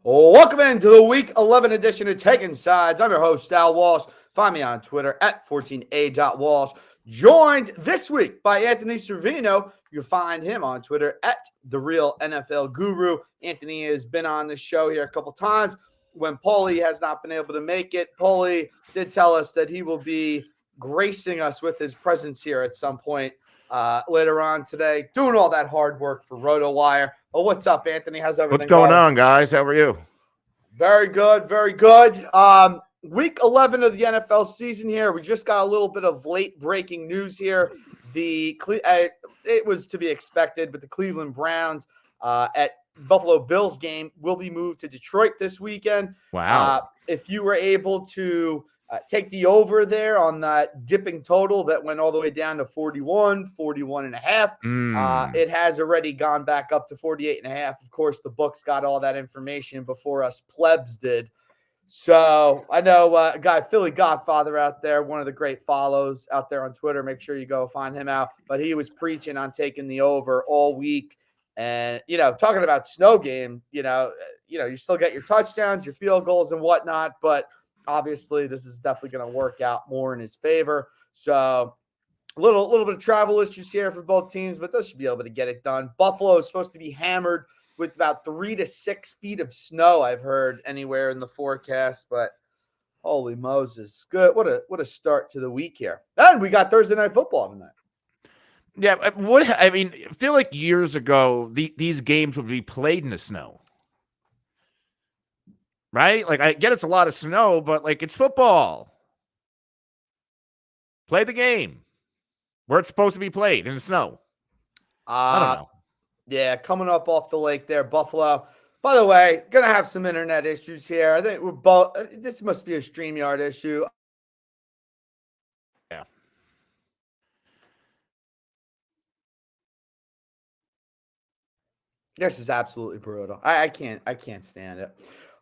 Welcome into the Week 11 edition of Taking Sides. I'm your host, Al Walsh. Find me on Twitter at 14a.walsh. Joined this week by Anthony Cervino. You'll find him on Twitter at The Real NFL Guru. Anthony has been on the show here a couple times when Pauly has not been able to make it. Pauly did tell us that he will be gracing us with his presence here at some point later on today, doing all that hard work for RotoWire. Well, what's up, Anthony? How's everything What's going going? on, guys? How are you? Very good, very good. Week 11 of the NFL season here. We just got a little bit of late breaking news here. It was to be expected, but the Cleveland Browns at Buffalo Bills game will be moved to Detroit this weekend. Wow. If you were able to take the over there on that dipping total that went all the way down to 41 and a half. It has already gone back up to 48 and a half. Of course, the books got all that information before us plebs did. So I know a guy, Philly Godfather out there, one of the great follows out there on Twitter. Make sure you go find him out. But he was preaching on taking the over all week. And, talking about snow game, you still get your touchdowns, your field goals and whatnot. But obviously, this is definitely going to work out more in his favor. So a little bit of travel issues here for both teams, but they should be able to get it done. Buffalo is supposed to be hammered with about 3 to 6 feet of snow, I've heard anywhere in the forecast. But holy Moses, good! What a start to the week here. And we got Thursday Night Football tonight. Yeah, I feel like years ago these games would be played in the snow. Right? Like, I get it's a lot of snow, but, it's football. Play the game where it's supposed to be played in the snow. I don't know. Yeah, coming up off the lake there, Buffalo. By the way, going to have some internet issues here. I think we're both – this must be a StreamYard issue. Yeah. This is absolutely brutal. I can't stand it.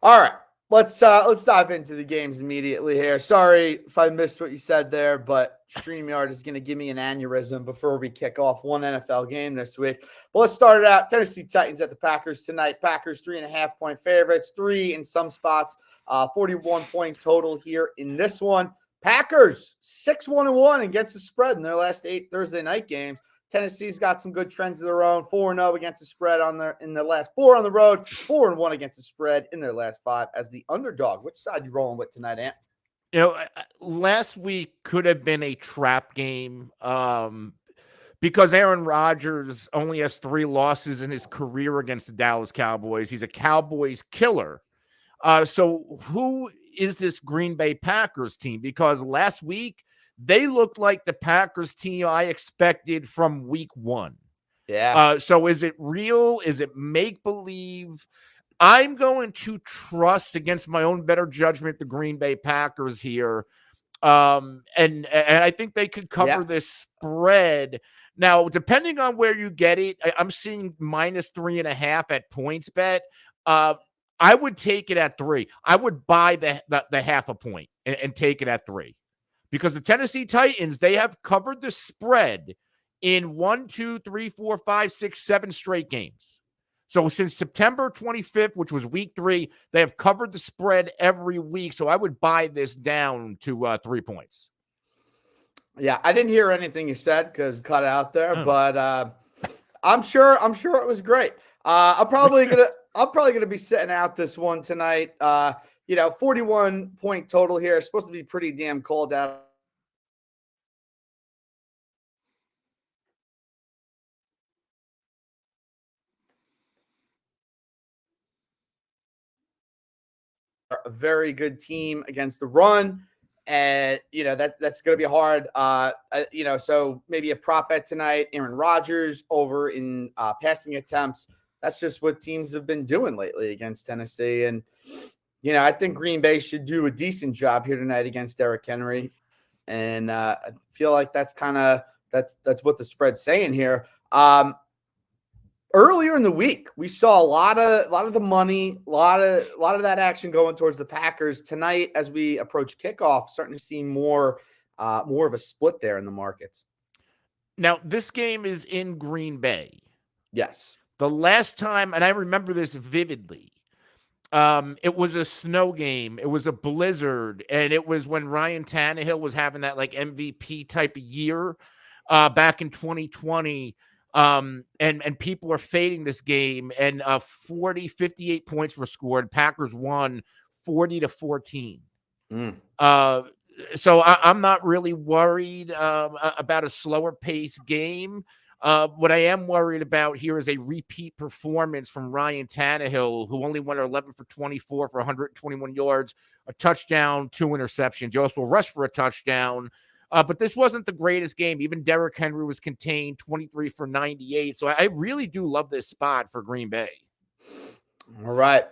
All right, let's dive into the games immediately here. Sorry if I missed what you said there, but StreamYard is going to give me an aneurysm before we kick off one NFL game this week. But let's start it out. Tennessee Titans at the Packers tonight. Packers 3.5-point favorites, 3 in some spots, 41-point total here in this one. Packers 6-1-1 against the spread in their last 8 Thursday night games. Tennessee's got some good trends of their own. 4-0 against the spread in their last 4 on the road. 4-1 against the spread in their last 5 as the underdog. Which side you rolling with tonight, Ant? Last week could have been a trap game because Aaron Rodgers only has 3 losses in his career against the Dallas Cowboys. He's a Cowboys killer. So who is this Green Bay Packers team? Because last week, they looked like the Packers team I expected from week 1. Yeah. So is it real? Is it make-believe? I'm going to trust against my own better judgment the Green Bay Packers here. And I think they could cover this spread. Now, depending on where you get it, I'm seeing -3.5 at PointsBet. I would take it at 3. I would buy the half a point and take it at 3. Because the Tennessee Titans, they have covered the spread in 1, 2, 3, 4, 5, 6, 7 straight games. So since September 25th, which was week 3, they have covered the spread every week. So I would buy this down to 3 points. Yeah, I didn't hear anything you said because cut out there, but I'm sure it was great. I'm probably gonna be sitting out this one tonight. 41-point total here. It's supposed to be pretty damn cold out. A very good team against the run. And, that's going to be hard. So maybe a prop bet tonight, Aaron Rodgers over in passing attempts. That's just what teams have been doing lately against Tennessee. And, I think Green Bay should do a decent job here tonight against Derrick Henry. And I feel like that's what the spread's saying here. Earlier in the week, we saw a lot of the money, a lot of that action going towards the Packers. Tonight, as we approach kickoff, starting to see more of a split there in the markets. Now, this game is in Green Bay. Yes. The last time, and I remember this vividly, It was a snow game. It was a blizzard, and it was when Ryan Tannehill was having that like MVP type of year back in 2020. And people were fading this game, and 58 points were scored. Packers won 40-14. So I'm not really worried about a slower pace game. What I am worried about here is a repeat performance from Ryan Tannehill, who only went 11 for 24 for 121 yards, a touchdown, 2 interceptions. He also rushed for a touchdown. But this wasn't the greatest game. Even Derrick Henry was contained, 23 for 98. So I really do love this spot for Green Bay. All right.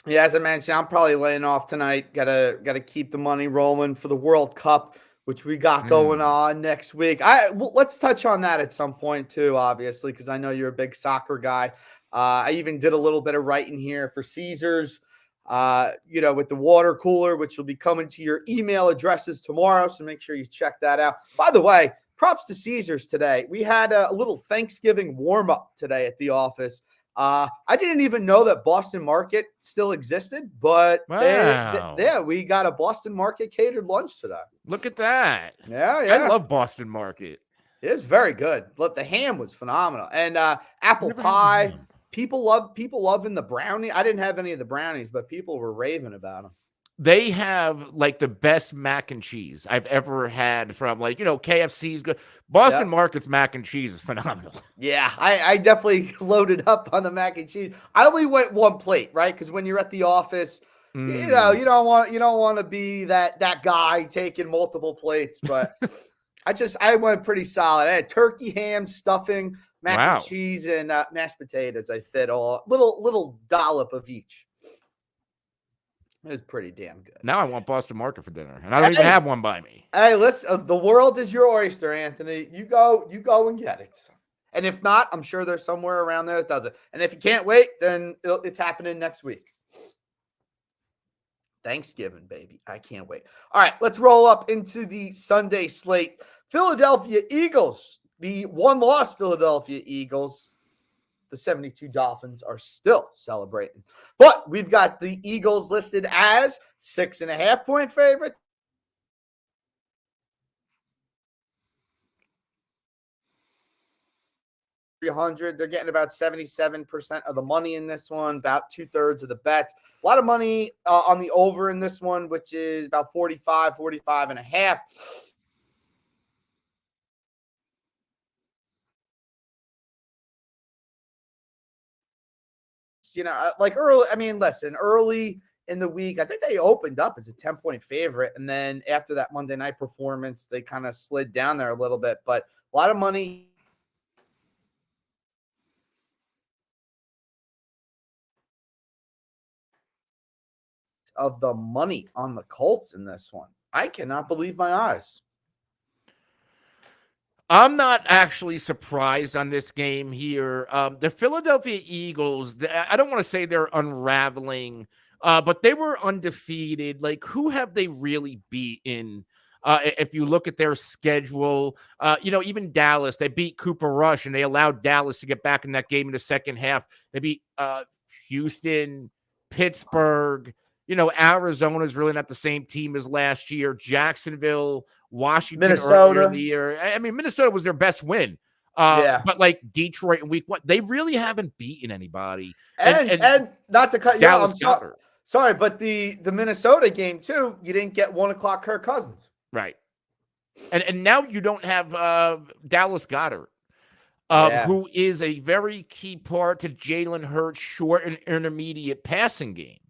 Yeah, as I mentioned, I'm probably laying off tonight. Gotta keep the money rolling for the World Cup, which we got going on next week. Let's touch on that at some point too, obviously, because I know you're a big soccer guy. I even did a little bit of writing here for Caesars, with the water cooler, which will be coming to your email addresses tomorrow. So make sure you check that out. By the way, props to Caesars today. We had a little Thanksgiving warm up today at the office. I didn't even know that Boston Market still existed, but wow. We got a Boston Market catered lunch today. Look at that. Yeah. I love Boston Market. It was very good. But the ham was phenomenal. And apple pie. People loving the brownie. I didn't have any of the brownies, but people were raving about them. They have like the best mac and cheese I've ever had from KFC's good. Boston Market's mac and cheese is phenomenal. Yeah, I definitely loaded up on the mac and cheese. I only went one plate, right? Because when you're at the office, you don't want to be that guy taking multiple plates. But I went pretty solid. I had turkey, ham, stuffing, mac and cheese, and mashed potatoes. I fit all little dollop of each. It was pretty damn good. Now I want Boston Market for dinner, and I don't even have one by me. Hey, listen, the world is your oyster, Anthony. You go and get it. And if not, I'm sure there's somewhere around there that does it. And if you can't wait, then it's happening next week. Thanksgiving, baby. I can't wait. All right, let's roll up into the Sunday slate. Philadelphia Eagles, the one-loss Philadelphia Eagles. The 72 Dolphins are still celebrating. But we've got the Eagles listed as 6.5-point favorite. $300. They're getting about 77% of the money in this one, about 2/3 of the bets. A lot of money on the over in this one, which is about 45.5. Early in the week, I think they opened up as a 10-point favorite. And then after that Monday night performance, they kind of slid down there a little bit. But a lot of money of the money on the Colts in this one. I cannot believe my eyes. I'm not actually surprised on this game here. The Philadelphia Eagles, I don't want to say they're unraveling, but they were undefeated. Like, who have they really beaten? If you look at their schedule, even Dallas, they beat Cooper Rush, and they allowed Dallas to get back in that game in the second half. They beat Houston, Pittsburgh. Arizona is really not the same team as last year. Jacksonville, Washington, earlier in the year. I mean, Minnesota was their best win. But like Detroit in week 1, they really haven't beaten anybody. And not to cut you off, I'm sorry, but the Minnesota game too, you didn't get 1 o'clock Kirk Cousins. Right. And now you don't have Dallas Goedert, who is a very key part to Jalen Hurts' short and intermediate passing game.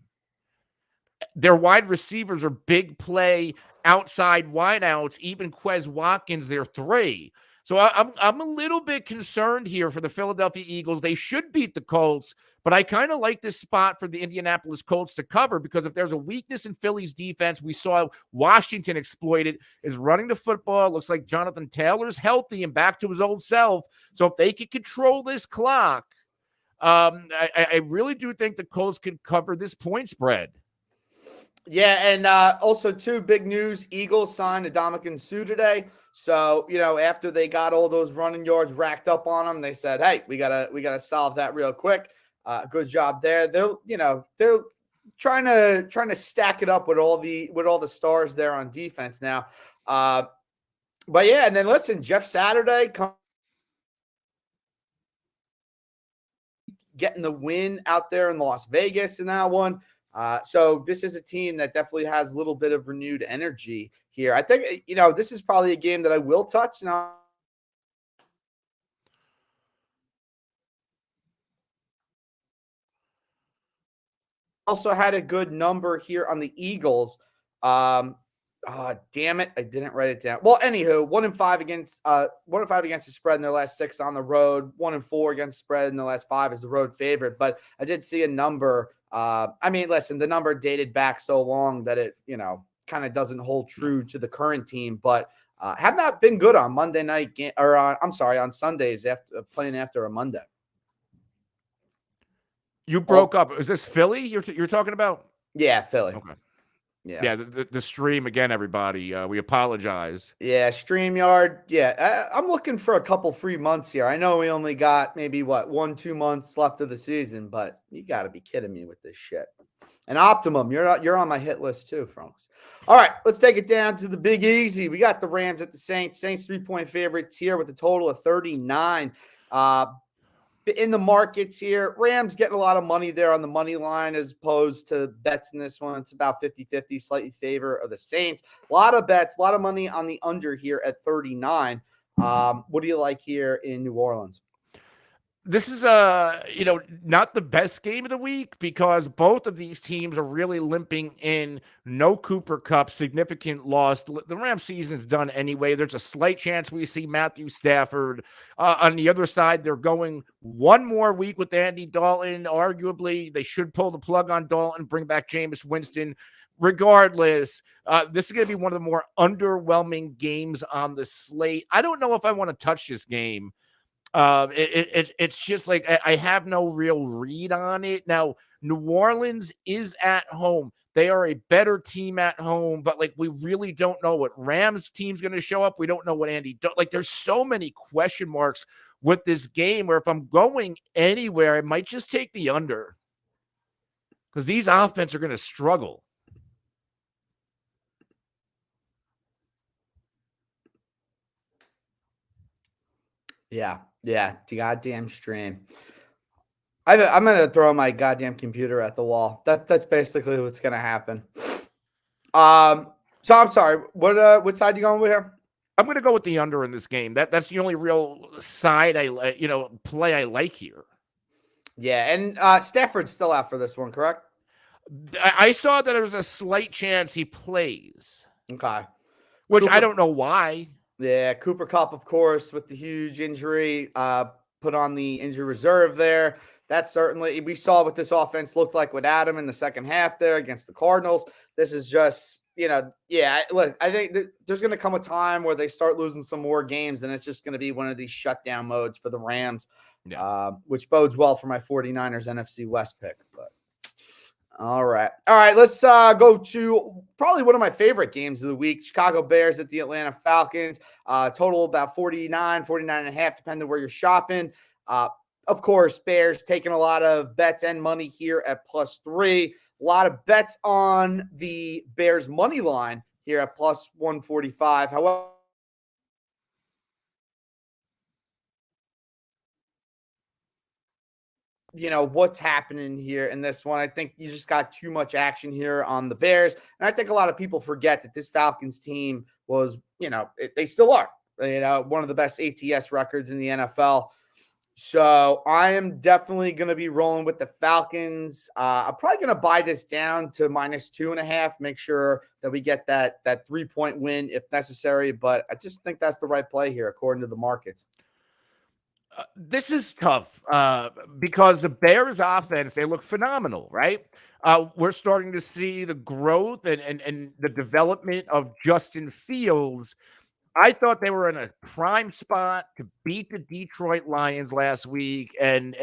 Their wide receivers are big play, outside wideouts, even Quez Watkins, they're 3. So I'm a little bit concerned here for the Philadelphia Eagles. They should beat the Colts, but I kind of like this spot for the Indianapolis Colts to cover, because if there's a weakness in Philly's defense, we saw Washington exploit it, is running the football. It looks like Jonathan Taylor's healthy and back to his old self. So if they can control this clock, I really do think the Colts can cover this point spread. Yeah, and also, too, big news, Eagles signed Ndamukong Suh today. So, after they got all those running yards racked up on them, they said, hey, we gotta solve that real quick. Good job there. They're trying to stack it up with all the stars there on defense now. But yeah, and then listen, Jeff Saturday getting the win out there in Las Vegas in that one. So this is a team that definitely has a little bit of renewed energy here. I think, this is probably a game that I will touch now. Also had a good number here on the Eagles. Damn it, I didn't write it down. Well, anywho, 1-5 against the spread in their last 6 on the road. 1-4 against the spread in the last 5 is the road favorite. But I did see a number. Listen, the number dated back so long that it kind of doesn't hold true to the current team. But have not been good on Monday night on Sundays after playing after a Monday. You broke up. Is this Philly you're talking about? Yeah, Philly. Okay. Yeah. The stream again, everybody. We apologize. Yeah, StreamYard. Yeah, I'm looking for a couple free months here. I know we only got maybe 1-2 months left of the season, but you got to be kidding me with this shit. And Optimum, you're on my hit list too, folks. All right, let's take it down to the Big Easy. We got the Rams at the Saints. Saints 3-point favorites here with a total of 39. In the markets here, Rams getting a lot of money there on the money line as opposed to bets in this one. It's about 50-50, slightly favor of the Saints. A lot of bets, a lot of money on the under here at 39. What do you like here in New Orleans? This is not the best game of the week because both of these teams are really limping in. No Cooper Kupp, significant loss. The Rams season is done anyway. There's a slight chance we see Matthew Stafford. On the other side, they're going one more week with Andy Dalton. Arguably, they should pull the plug on Dalton, bring back Jameis Winston. Regardless, this is going to be one of the more underwhelming games on the slate. I don't know if I want to touch this game. It's just like I have no real read on it. Now, New Orleans is at home. They are a better team at home, but we really don't know what Rams team's going to show up. We don't know what there's so many question marks with this game where if I'm going anywhere, I might just take the under because these offense are going to struggle. Yeah, the goddamn stream. I'm going to throw my goddamn computer at the wall. That's basically what's going to happen. So I'm sorry. What side you going with here? I'm going to go with the under in this game. That's the only real side play I like here. Yeah, and Stafford's still out for this one, correct? I saw that there was a slight chance he plays. Okay. Which I don't know why. Yeah, Cooper Kupp, of course, with the huge injury, put on the injury reserve there. That certainly, we saw what this offense looked like with Adam in the second half there against the Cardinals. This is just, look, I think there's going to come a, where they start losing some more games, and it's just going to be one of these shutdown modes for the Rams, which bodes well for my 49ers NFC West pick. But all right. Let's go to probably one of my favorite games of the week. Chicago Bears at the Atlanta Falcons. Total about 49 and a half, depending on where you're shopping. Of course, Bears taking a lot of bets and money here at +3. A lot of bets on the Bears money line here at +145. However, what's happening here in this one. I think you just got too much action here on the Bears. And I think a lot of people forget that this Falcons team was, they still are, one of the best ATS records in the NFL. So I am definitely going to be rolling with the Falcons. I'm probably going to buy this down to -2.5, make sure that we get that 3-point win if necessary. But I just think that's the right play here, according to the markets. This is tough because the Bears offense, they look phenomenal, right? We're starting to see the growth and the development of Justin Fields. I thought they were in a prime spot to beat the Detroit Lions last week, and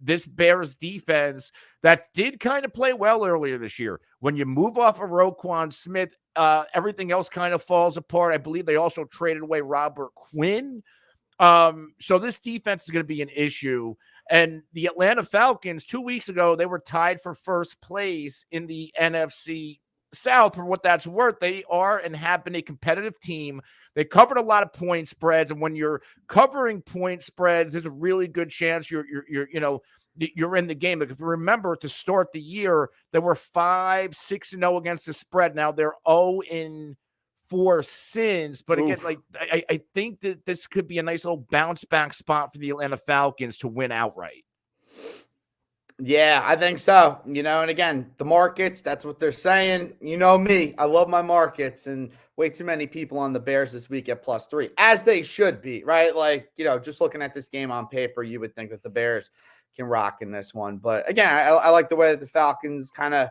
this Bears defense that did kind of play well earlier this year. When you move off of Roquan Smith, everything else kind of falls apart. I believe they also traded away Robert Quinn. So this defense is going to be an issue. And the Atlanta Falcons, 2 weeks ago, they were tied for first place in the NFC South. For what that's worth, they are and have been a competitive team. They covered a lot of point spreads, and when you're covering point spreads, there's a really good chance you're in the game. Like if you remember to start the year, they were 5-6-0 against the spread. Now they're 0-4 since, but again, like I think that this could be a nice little bounce back spot for the Atlanta Falcons to win outright. Yeah, I think so. And again, the markets, that's what they're saying. You know me, I love my markets, and way too many people on the Bears this week at +3, as they should be, right? Like, just looking at this game on paper, you would think that the Bears can rock in this one. But again, I like the way that the Falcons kind of,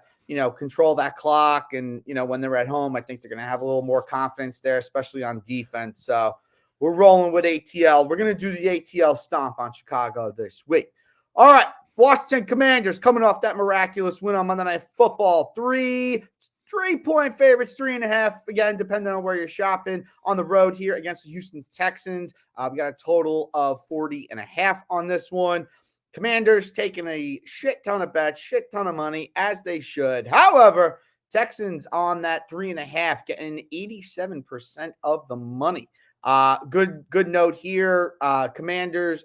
control that clock. And, when they're at home, I think they're going to have a little more confidence there, especially on defense. So we're rolling with ATL. We're going to do the ATL stomp on Chicago this week. All right. Washington Commanders coming off that miraculous win on Monday Night Football. 3-point favorites, 3.5. Again, depending on where you're shopping on the road here against the Houston Texans. We got a total of 40.5 on this one. Commanders taking a shit ton of bets, shit ton of money, as they should. However, Texans on that 3.5, getting 87% of the money. Good note here. Commanders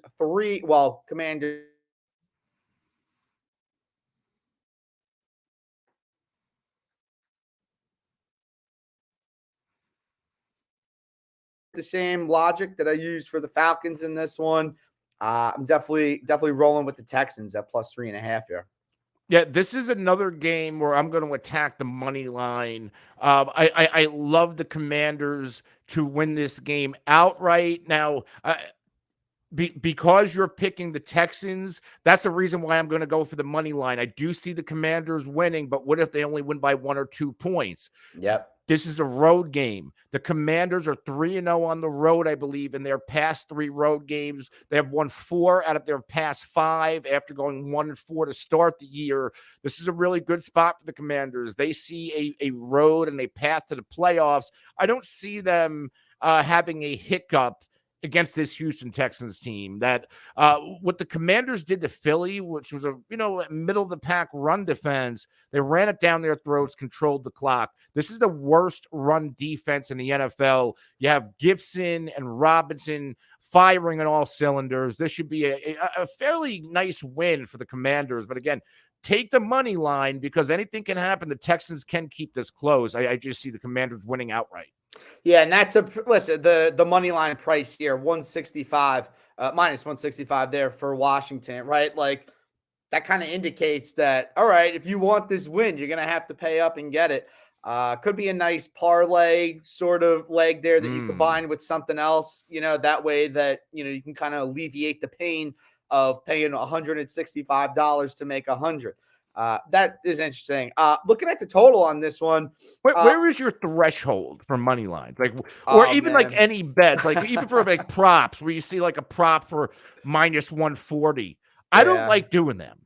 the same logic that I used for the Falcons in this one. I'm definitely rolling with the Texans at +3.5 here. Yeah, this is another game where I'm going to attack the money line. I love the Commanders to win this game outright. Now, because you're picking the Texans, that's the reason why I'm going to go for the money line. I do see the Commanders winning, but what if they only win by 1 or 2 points? Yep. This is a road game. The Commanders are 3-0 on the road, I believe, in their past 3 road games. They have won 4 out of their past 5 after going 1-4 to start the year. This is a really good spot for the Commanders. They see a road and a path to the playoffs. I don't see them having a hiccup against this Houston Texans team. That what the Commanders did to Philly, which was a middle of the pack run defense, they ran it down their throats, controlled the clock. This is the worst run defense in the NFL. You have Gibson and Robinson firing on all cylinders. This should be a fairly nice win for the Commanders. But again, take the money line because anything can happen. The Texans can keep this close. I just see the Commanders winning outright. Yeah, and that's the money line price here, 165, minus 165 there for Washington, right? Like that kind of indicates that, all right, if you want this win, you're going to have to pay up and get it. Could be a nice parlay sort of leg there that you combine with something else, that way that, you can kind of alleviate the pain of paying $165 to make 100. That is interesting. Looking at the total on this one, where is your threshold for money lines? Like, or even like any bets, like even for like props, where you see like a prop for minus 140. I don't like doing them.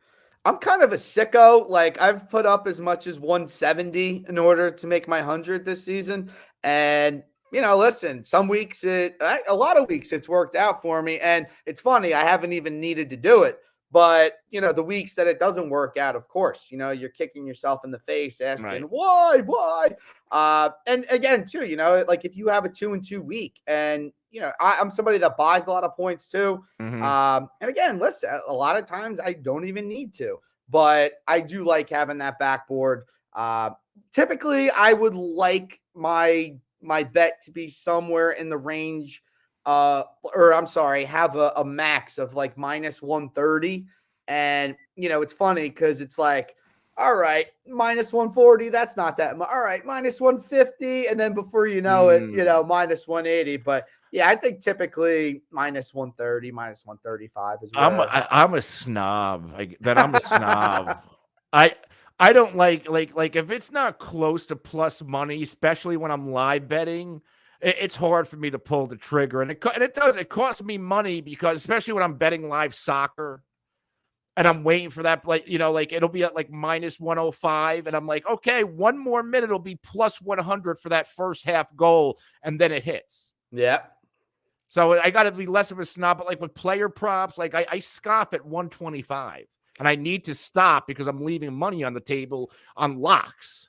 I'm kind of a sicko. Like I've put up as much as 170 in order to make my 100 this season, and listen, some weeks a lot of weeks it's worked out for me, and it's funny I haven't even needed to do it. But, the weeks that it doesn't work out, of course, you're kicking yourself in the face asking, why? And again, too, like if you have a 2-2 week and, I'm somebody that buys a lot of points too. And again, listen, a lot of times I don't even need to, but I do like having that backboard. Typically I would like my bet to be somewhere in the range have a max of like minus 130. And, it's funny because it's like, all right, minus 140, that's not that much. All right, minus 150. And then before you know it, minus 180. But yeah, I think typically minus 130, minus 135 is where I'm a snob. I'm a snob. I don't like if it's not close to plus money, especially when I'm live betting, it's hard for me to pull the trigger. And it costs me money because especially when I'm betting live soccer and I'm waiting for that, it'll be at like minus 105. And I'm like, okay, one more minute, it'll be plus 100 for that first half goal. And then it hits. Yeah. So I got to be less of a snob, but like with player props, like I scoff at 125, and I need to stop because I'm leaving money on the table on locks.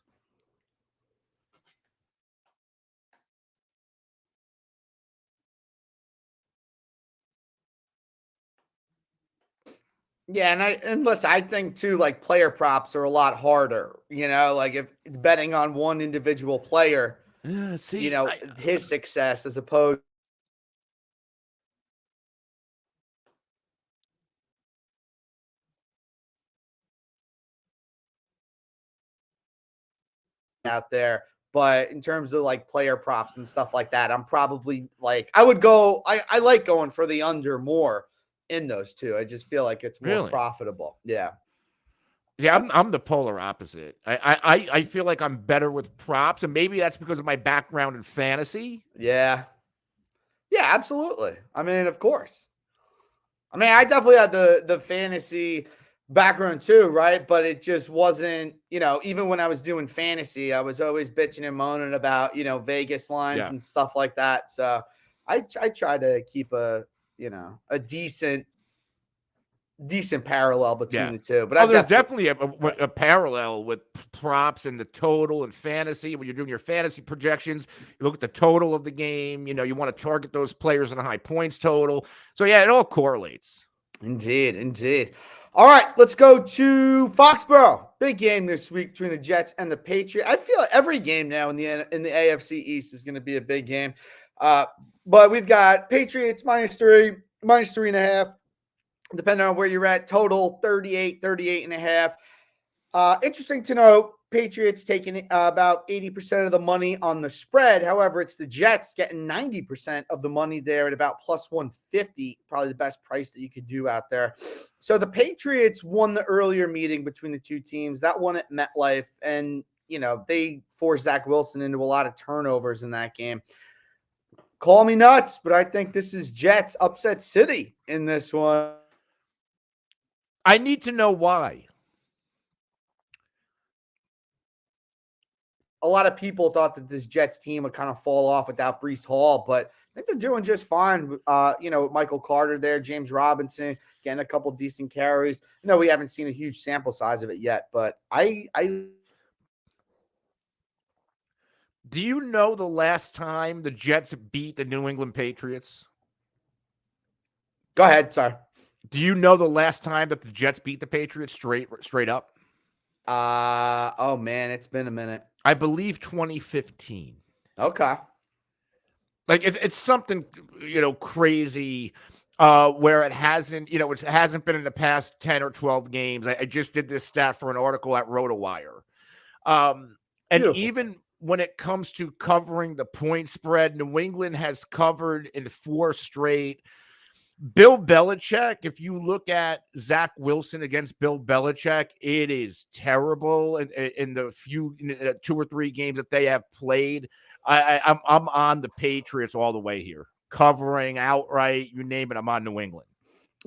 Yeah, and listen, I think too, like player props are a lot harder. Like if betting on one individual player, See, his success as opposed out there. But in terms of like player props and stuff like that, I'm probably like I would go. I like going for the under more in those two. I just feel like it's more really. profitable. Yeah. Yeah, I'm the polar opposite. I feel like I'm better with props, and maybe that's because of my background in fantasy. Yeah. Yeah, absolutely. I mean, of course. I mean, I definitely had the fantasy background too, right? But it just wasn't, even when I was doing fantasy, I was always bitching and moaning about, Vegas lines and stuff like that. So I try to keep a decent parallel between the two. But there's definitely a parallel with props and the total and fantasy. When you're doing your fantasy projections, you look at the total of the game. You want to target those players in a high points total. So yeah, it all correlates. Indeed. All right, let's go to Foxborough. Big game this week between the Jets and the Patriots. I feel like every game now in the AFC East is going to be a big game. But we've got Patriots -3, -3.5. Depending on where you're at, total 38 and a half. Interesting to note, Patriots taking about 80% of the money on the spread. However, it's the Jets getting 90% of the money there at about plus 150, probably the best price that you could do out there. So the Patriots won the earlier meeting between the two teams. That one at MetLife, and they forced Zach Wilson into a lot of turnovers in that game. Call me nuts, but I think this is Jets upset city in this one. I need to know why. A lot of people thought that this Jets team would kind of fall off without Breece Hall, but I think they're doing just fine. Michael Carter there, James Robinson getting a couple decent carries. We haven't seen a huge sample size of it yet, but I do you know the last time the Jets beat the New England Patriots? Go ahead, sorry. Do you know the last time that the Jets beat the Patriots straight up? Oh man, it's been a minute. I believe 2015. Okay. Like it's something, crazy where it hasn't been in the past 10 or 12 games. I just did this stat for an article at RotoWire. And Beautiful. Even when it comes to covering the point spread, New England has covered in 4 straight. Bill Belichick, if you look at Zach Wilson against Bill Belichick, it is terrible in the few 2 or 3 games that they have played. I'm on the Patriots all the way here, covering outright. You name it, I'm on New England,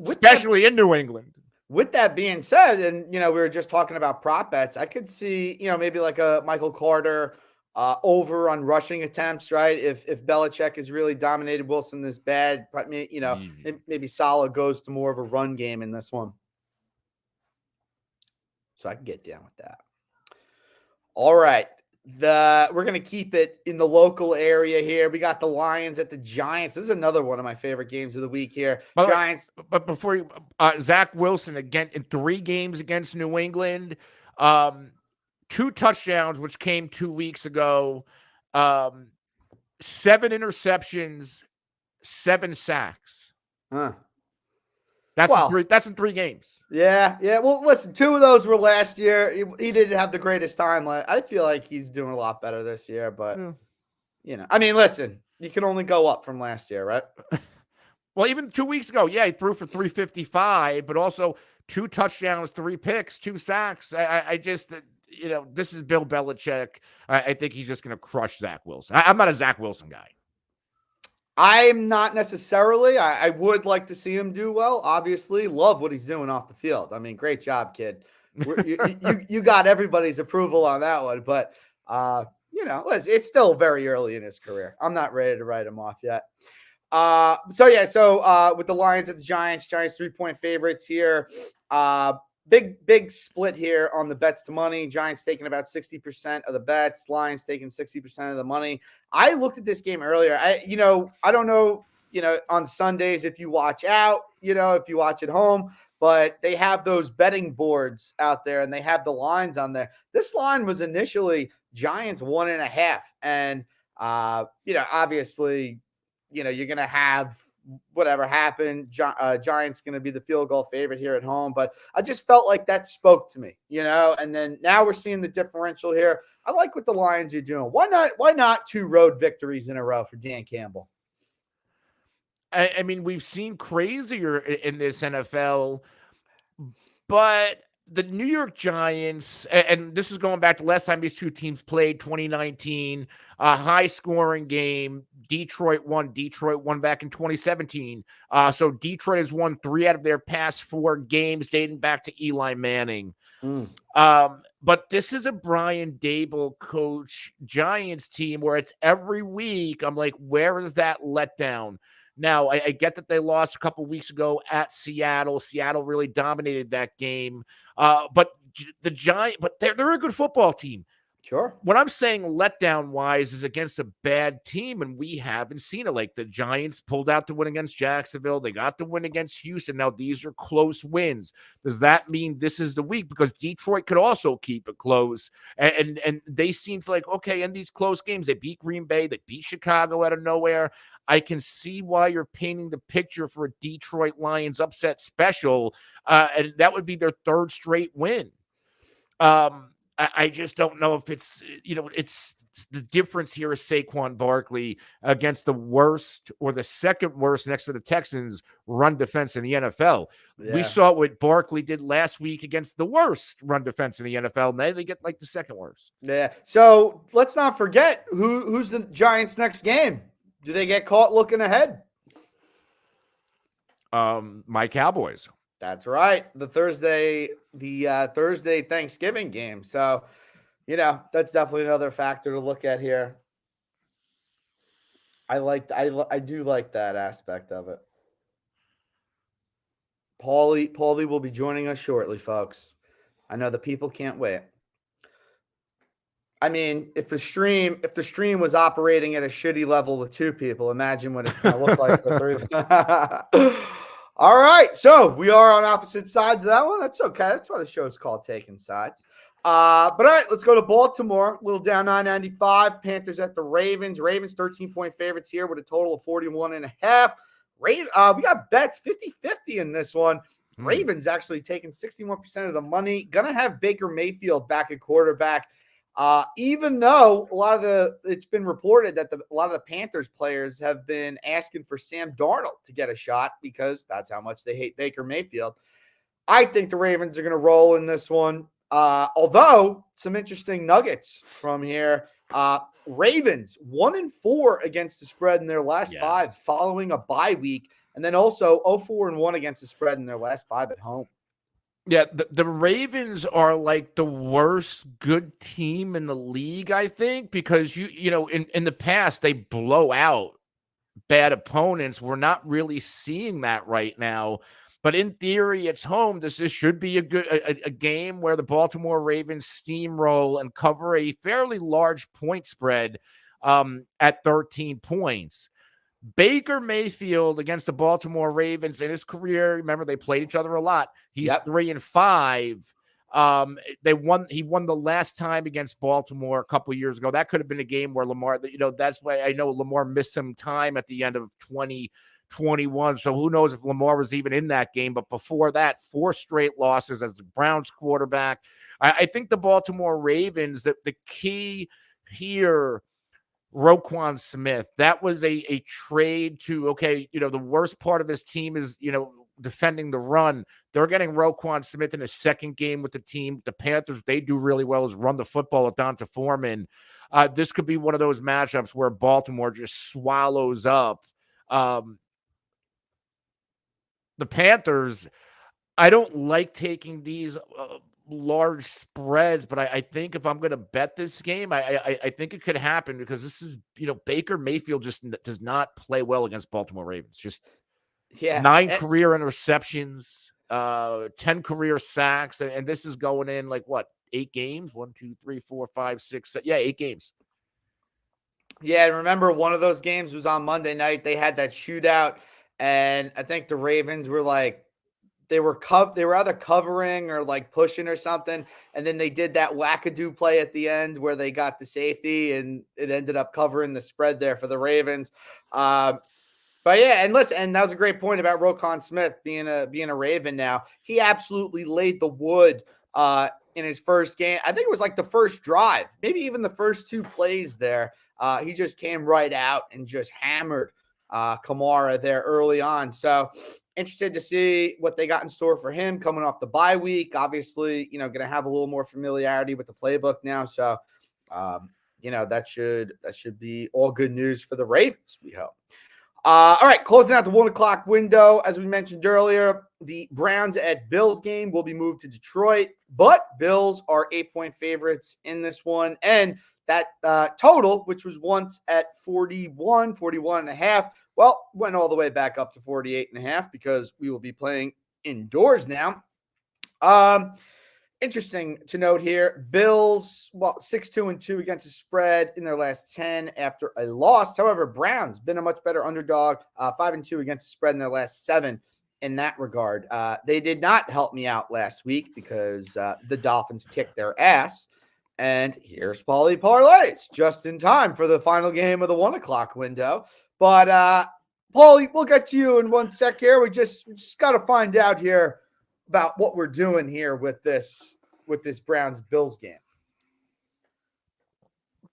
especially in New England. With that being said, and we were just talking about prop bets, I could see maybe like a Michael Carter over on rushing attempts, right? If Belichick has really dominated Wilson this bad, maybe Saleh goes to more of a run game in this one. So I can get down with that. All right. We're going to keep it in the local area here. We got the Lions at the Giants. This is another one of my favorite games of the week here. Giants. But before you, Zach Wilson again in 3 games against New England, 2 touchdowns, which came 2 weeks ago, 7 interceptions, 7 sacks. Huh. That's in 3 games. Yeah. Well, listen, 2 of those were last year. He didn't have the greatest time. I feel like he's doing a lot better this year, but I mean, listen, you can only go up from last year, right? Well, even 2 weeks ago, he threw for 355, but also 2 touchdowns, 3 picks, 2 sacks. I just, this is Bill Belichick. I think he's just going to crush Zach Wilson. I'm not a Zach Wilson guy. I'm not necessarily. I would like to see him do well. Obviously, love what he's doing off the field. I mean, great job, kid. You got everybody's approval on that one. But, it's still very early in his career. I'm not ready to write him off yet. So with the Lions at the Giants 3-point favorites here. Big split here on the bets to money. Giants taking about 60% of the bets, Lions taking 60% of the money. I looked at this game earlier. I don't know, on Sundays if you watch out, if you watch at home, but they have those betting boards out there and they have the lines on there. This line was initially Giants 1.5. And obviously, you're going to have whatever happened. Giants going to be the field goal favorite here at home. But I just felt like that spoke to me, and then now we're seeing the differential here. I like what the Lions are doing. Why not 2 road victories in a row for Dan Campbell? I mean, we've seen crazier in this NFL, but the New York Giants, and this is going back to last time these two teams played, 2019, a high-scoring game. Detroit won back in 2017. So Detroit has won 3 out of their past 4 games dating back to Eli Manning. But this is a Brian Daboll coach Giants team where it's every week I'm like, where is that letdown? Now, I get that they lost a couple weeks ago at Seattle. Seattle really dominated that game. But the Giants, but they're a good football team. Sure. What I'm saying letdown-wise is against a bad team, and we haven't seen it. Like the Giants pulled out the win against Jacksonville. They got the win against Houston. Now, these are close wins. Does that mean this is the week? Because Detroit could also keep it close. And they seem like, okay, in these close games, they beat Green Bay. They beat Chicago out of nowhere. I can see why you're painting the picture for a Detroit Lions upset special, and that would be their 3rd straight win. I just don't know if it's the difference here is Saquon Barkley against the worst or the second worst next to the Texans run defense in the NFL. Yeah. We saw what Barkley did last week against the worst run defense in the NFL. And they get like the second worst. Yeah. So let's not forget who's the Giants' next game. Do they get caught looking ahead? My Cowboys. That's right. The Thursday Thanksgiving game. So, that's definitely another factor to look at here. I do like that aspect of it. Pauly will be joining us shortly, folks. I know the people can't wait. I mean, if the stream was operating at a shitty level with 2 people, imagine what it's going to look like with 3. All right, so we are on opposite sides of that one. That's okay. That's why the show is called Taking Sides. But all right, let's go to Baltimore. A little down 9.95. Panthers at the Ravens. Ravens 13-point favorites here with a total of 41.5. We got bets 50-50 in this one. Ravens actually taking 61% of the money. Gonna have Baker Mayfield back at quarterback. Even though it's been reported that a lot of the Panthers players have been asking for Sam Darnold to get a shot because that's how much they hate Baker Mayfield. I think the Ravens are going to roll in this one. Although some interesting nuggets from here. Ravens 1-4 against the spread in their last 5 following a bye week. And then also 0-4-1 against the spread in their last 5 at home. Yeah, the Ravens are like the worst good team in the league, I think, because in the past they blow out bad opponents. We're not really seeing that right now. But in theory, it's home. This should be a game where the Baltimore Ravens steamroll and cover a fairly large point spread at 13 points. Baker Mayfield against the Baltimore Ravens in his career, remember they played each other a lot. He's 3-5. He won the last time against Baltimore a couple of years ago. That could have been a game where Lamar, that's why I know Lamar missed some time at the end of 2021. So who knows if Lamar was even in that game. But before that, 4 straight losses as the Browns quarterback. I think the Baltimore Ravens, the key here, Roquan Smith, that was a trade to, the worst part of this team is, defending the run. They're getting Roquan Smith in his second game with the team. The Panthers, they do really well is run the football with Donta Foreman. This could be one of those matchups where Baltimore just swallows up the Panthers. I don't like taking these large spreads, but I think if I'm going to bet this game, I think it could happen because this is, Baker Mayfield just does not play well against Baltimore Ravens. Just 9 career interceptions, 10 career sacks, and this is going in like what, 8 games? 1, 2, 3, 4, 5, 6, 7, 8 games. Yeah, and remember one of those games was on Monday night. They had that shootout, and I think the Ravens were like they were either covering or like pushing or something, and then they did that wackadoo play at the end where they got the safety, and it ended up covering the spread there for the Ravens. But yeah, and listen, and that was a great point about Roquan Smith being a Raven now. He absolutely laid the wood in his first game. I think it was like the first drive, maybe even the first 2 plays there. He just came right out and just hammered Kamara there early on. So interested to see what they got in store for him coming off the bye week. Obviously, going to have a little more familiarity with the playbook now. So, that should be all good news for the Ravens, we hope. All right, closing out the 1 o'clock window. As we mentioned earlier, the Browns at Bills game will be moved to Detroit, but Bills are 8-point favorites in this one. And that total, which was once at 41 and a half, well, went all the way back up to 48 and a half because we will be playing indoors now. Interesting to note here, Bills, 6-2-2 against the spread in their last 10 after a loss. However, Browns been a much better underdog, 5-2 against the spread in their last 7 in that regard. They did not help me out last week because the Dolphins kicked their ass. And here's Pauly Parlays just in time for the final game of the 1 o'clock window. But Pauly, we'll get to you in one sec here. We just got to find out here about what we're doing here with this Browns Bills game.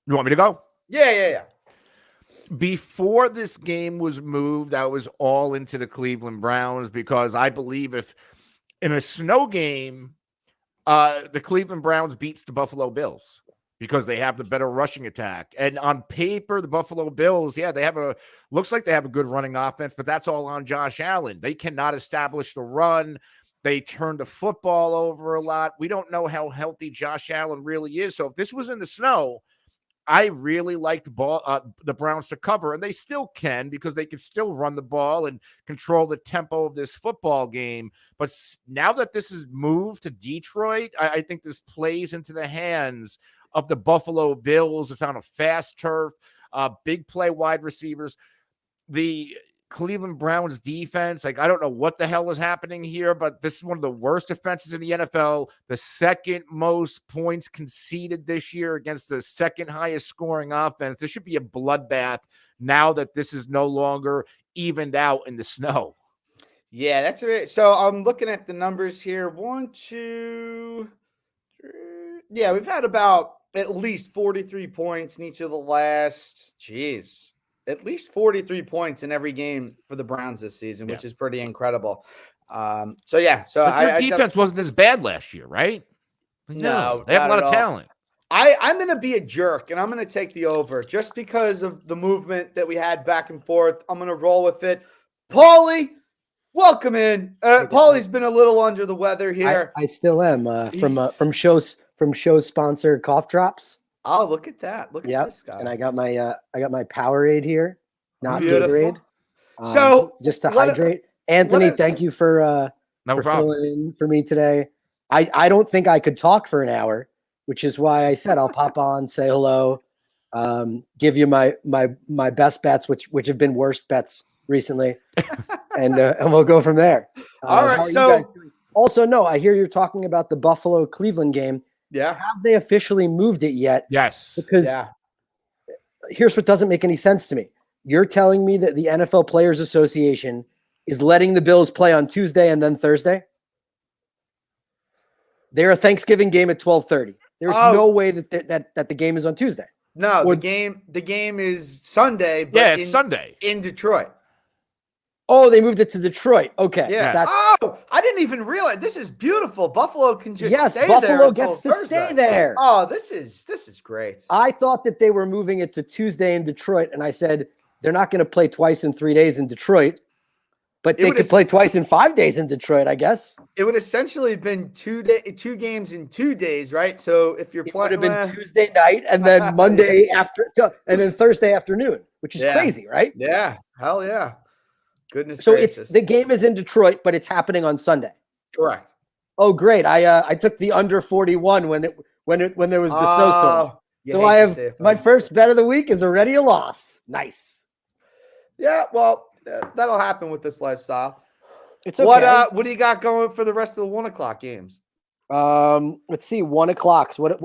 You want me to go? Yeah. Before this game was moved, I was all into the Cleveland Browns because I believe if in a snow game, the Cleveland Browns beats the Buffalo Bills because they have the better rushing attack. And on paper, the Buffalo Bills, looks like they have a good running offense, but that's all on Josh Allen. They cannot establish the run. They turn the football over a lot. We don't know how healthy Josh Allen really is. So if this was in the snow, I really liked the Browns to cover, and they still can because they can still run the ball and control the tempo of this football game. But now that this is moved to Detroit, I think this plays into the hands of the Buffalo Bills. It's on a fast turf, big play wide receivers. The Cleveland Browns defense, I don't know what the hell is happening here, but this is one of the worst defenses in the NFL. The second most points conceded this year against the second highest scoring offense. This should be a bloodbath now that this is no longer evened out in the snow. Yeah, that's it. So I'm looking at the numbers here. 1, 2, 3. Yeah, we've had about at least 43 points in each of the last, at least 43 points in every game for the Browns this season, which is pretty incredible. So their defense wasn't as bad last year, right? No, they have a lot of talent. I'm going to be a jerk, and I'm going to take the over just because of the movement that we had back and forth. I'm going to roll with it. Pauly, welcome in. Pauly's been a little under the weather here. I still am from show sponsor Cough Drops. Oh, look at that! Look at this guy. And I got my Powerade here, not Beautiful. Gatorade. So just to hydrate. Anthony, thank you for filling in for me today. I don't think I could talk for an hour, which is why I said I'll pop on, say hello, give you my best bets, which have been worst bets recently, and we'll go from there. All right. So also, no, I hear you're talking about the Buffalo Cleveland game. Yeah. Have they officially moved it yet? Yes. Because here's what doesn't make any sense to me. You're telling me that the NFL Players Association is letting the Bills play on Tuesday and then Thursday? They're a Thanksgiving game at 12:30. There's no way that the game is on Tuesday. No, the game is Sunday. But it's Sunday in Detroit. Oh, they moved it to Detroit. Okay. Yeah. I didn't even realize. This is beautiful. Buffalo can just stay Buffalo there. Buffalo gets to stay there. Oh, this is great. I thought that they were moving it to Tuesday in Detroit, and I said they're not going to play twice in 3 days in Detroit. But they could play twice in 5 days in Detroit, I guess. It would essentially have been 2 games in 2 days, right? So if you're playing, it would have been Tuesday night and then Monday after, and then Thursday afternoon, which is crazy, right? Yeah, hell yeah, goodness. So gracious. the game is in Detroit, but it's happening on Sunday. Correct. Oh, great! I took the under 41 when there was the snowstorm. So I have my first bet of the week is already a loss. Nice. Yeah, well, that'll happen with this lifestyle. It's okay. What do you got going for the rest of the 1 o'clock games? Let's see, 1 o'clock. So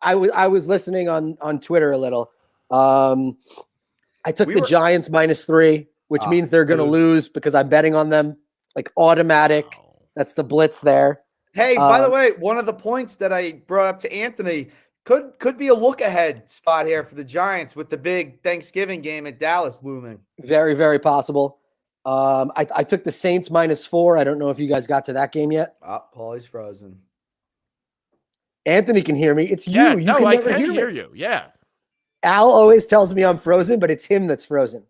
I was listening on Twitter a little. I took the Giants -3, which means they're going to lose because I'm betting on them like automatic. That's the blitz there. Hey, by the way, one of the points that I brought up to Anthony could be a look ahead spot here for the Giants with the big Thanksgiving game at Dallas looming. Very, very possible. I took the Saints -4. I don't know if you guys got to that game yet. Pauly's frozen. Anthony can hear me. It's you. Yeah, you no, can I never can hear me. you. Yeah. Al always tells me I'm frozen, but it's him that's frozen.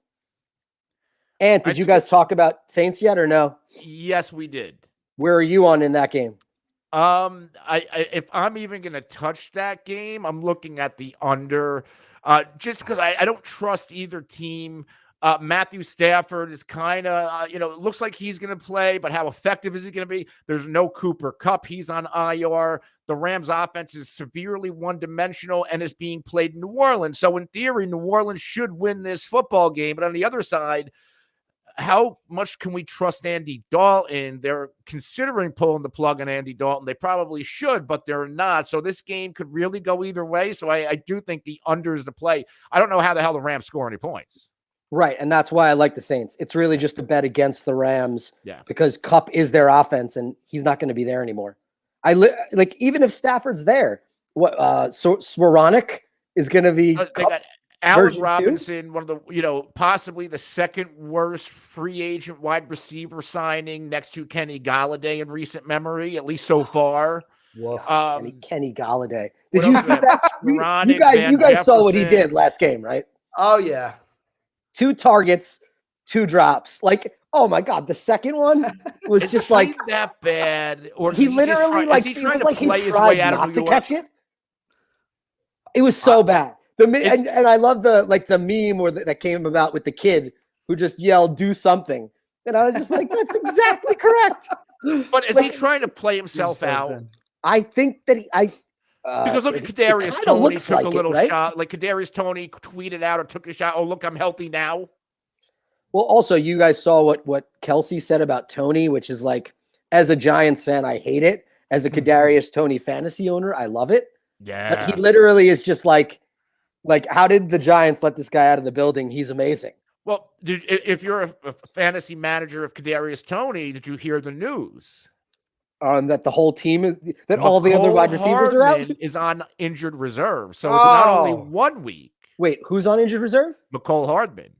Ant, did you guys talk about Saints yet or no? Yes, we did. Where are you on in that game? If I'm even going to touch that game, I'm looking at the under, just because I don't trust either team. Matthew Stafford is kind of, it looks like he's going to play, but how effective is he going to be? There's no Cooper Kupp. He's on IR. The Rams offense is severely one-dimensional and is being played in New Orleans. So in theory, New Orleans should win this football game. But on the other side, how much can we trust Andy Dalton? They're considering pulling the plug on Andy Dalton. They probably should, but they're not. So this game could really go either way. So I do think the under is the play. I don't know how the hell the Rams score any points. Right, and that's why I like the Saints. It's really just a bet against the Rams because Kupp is their offense, and he's not going to be there anymore. Like even if Stafford's there, Swaronic is going to be Allen Robinson, one of the, possibly the second worst free agent wide receiver signing next to Kenny Golladay in recent memory, at least so far. Kenny Golladay. Did you see that? You guys saw what he did last game, right? Oh, yeah. 2 targets, 2 drops. Like, oh my God, the second one was just like that bad. Or he literally he tried not to catch it. It was so bad. And I love the meme that came about with the kid who just yelled, "Do something," and I was just like, "That's exactly correct." But is he trying to play himself out? I think that because look at Kadarius Toney took a little shot. Like Kadarius Toney tweeted out or took a shot. Oh, look, I'm healthy now. Well, also you guys saw what Kelsey said about Toney, which is like, as a Giants fan, I hate it. As a Kadarius Toney fantasy owner, I love it. Yeah. But he literally is just like, how did the Giants let this guy out of the building? He's amazing. Well, if you're a fantasy manager of Kadarius Toney, did you hear the news? That the whole team all the other wide receivers are out? Is on injured reserve. So it's not only 1 week. Wait, who's on injured reserve? McCole Hardman.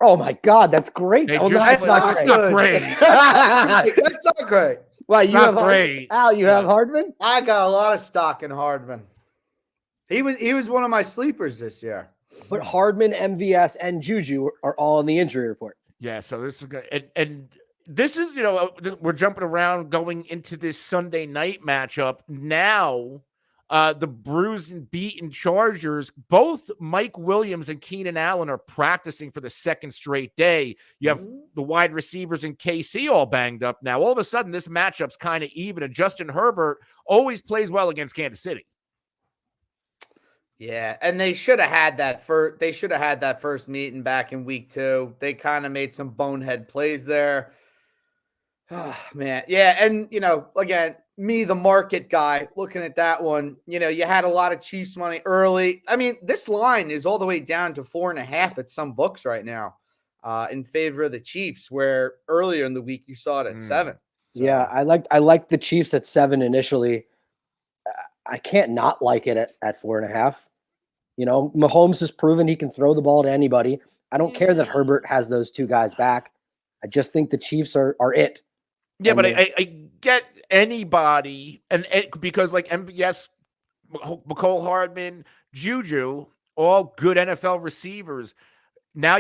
Oh my God, that's great. That's not great. That's not great. Well, you have great. Al, you have Hardman? I got a lot of stock in Hardman. He was one of my sleepers this year. But Hardman, MVS, and Juju are all on the injury report. Yeah, so this is good. And this is, we're jumping around going into this Sunday night matchup. Now, the bruised and beaten Chargers, both Mike Williams and Keenan Allen are practicing for the second straight day. You have the wide receivers in KC all banged up now. All of a sudden, this matchup's kind of even, and Justin Herbert always plays well against Kansas City. Yeah, and they should have had that first meeting back in week 2. They kind of made some bonehead plays there. Oh, man. Yeah, and, again, me, the market guy, looking at that one, you had a lot of Chiefs money early. I mean, this line is all the way down to 4.5 at some books right now in favor of the Chiefs, where earlier in the week you saw it at 7. So. Yeah, I liked the Chiefs at 7 initially. I can't not like it at 4.5. Mahomes has proven he can throw the ball to anybody. I don't care that Herbert has those 2 guys back. I just think the Chiefs are it. Yeah, but I get anybody, and because like MVS, McCole Hardman, Juju, all good NFL receivers. Now,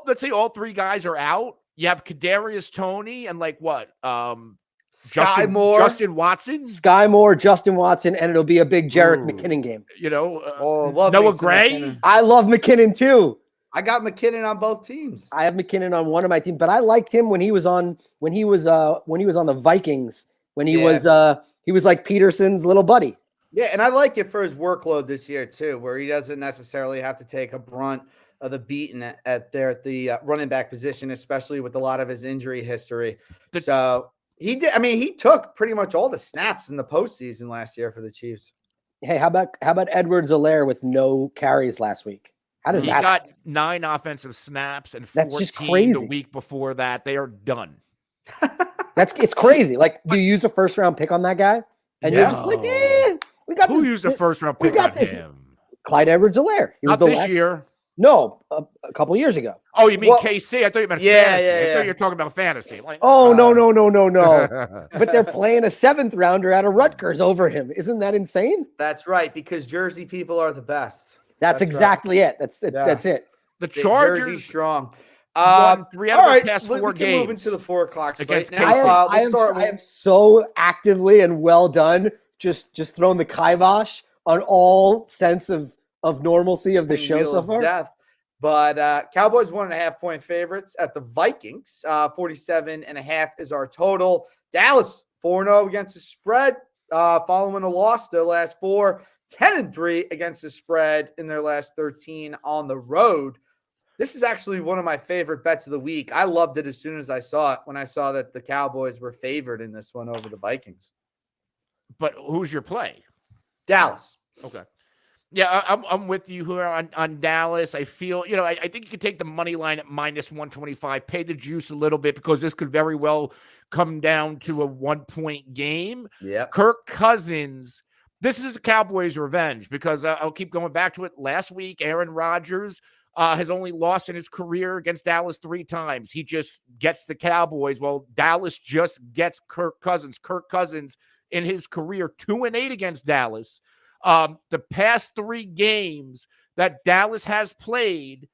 let's say all 3 guys are out, You have Kadarius Toney and like what? Sky Moore, Justin Watson, Sky Moore, Justin Watson, and it'll be a big Jerick McKinnon game. You know, love Noah Gray. McKinnon. I love McKinnon too. I got McKinnon on both teams. I have McKinnon on one of my teams, but I liked him when he was on the Vikings. When he was like Peterson's little buddy. Yeah, and I like it for his workload this year too, where he doesn't necessarily have to take a brunt of the beating at the running back position, especially with a lot of his injury history. So he did. I mean, he took pretty much all the snaps in the postseason last year for the Chiefs. Hey, how about Edwards-Helaire with no carries last week? How does he that? Got 9 offensive snaps and 14 that's just crazy. The week before that. They are done. It's crazy. Like, do you use a first round pick on that guy? And you're just like, we got Who used a first round pick on him? Clyde Edwards-Helaire. He was Not this year. No, a couple years ago. Oh, you mean KC? I thought you meant fantasy. I thought you were talking about fantasy. Like, no. But they're playing a 7th rounder out of Rutgers over him. Isn't that insane? That's right, because Jersey people are the best. That's exactly right. it. That's it. That's it. The Chargers Jersey strong. 3 out of the past 4 games. Move into the 4 o'clock against slate now. I am so actively and well done. Just throwing the kibosh on all sense of normalcy of the show so far. Death. But Cowboys 1.5-point favorites at the Vikings. 47.5 is our total. Dallas 4-0 against the spread, following a loss their last 4. 10-3 against the spread in their last 13 on the road. This is actually one of my favorite bets of the week. I loved it as soon as I saw it, when I saw that the Cowboys were favored in this one over the Vikings. But who's your play? Dallas. Okay. Yeah, I'm with you here on Dallas. I feel, I think you could take the money line at -125, pay the juice a little bit, because this could very well come down to a 1-point game. Yeah. Kirk Cousins, this is a Cowboys' revenge, because I'll keep going back to it. Last week, Aaron Rodgers has only lost in his career against Dallas 3 times. He just gets the Cowboys. Well, Dallas just gets Kirk Cousins. Kirk Cousins in his career 2-8 against Dallas. The past 3 games that Dallas has played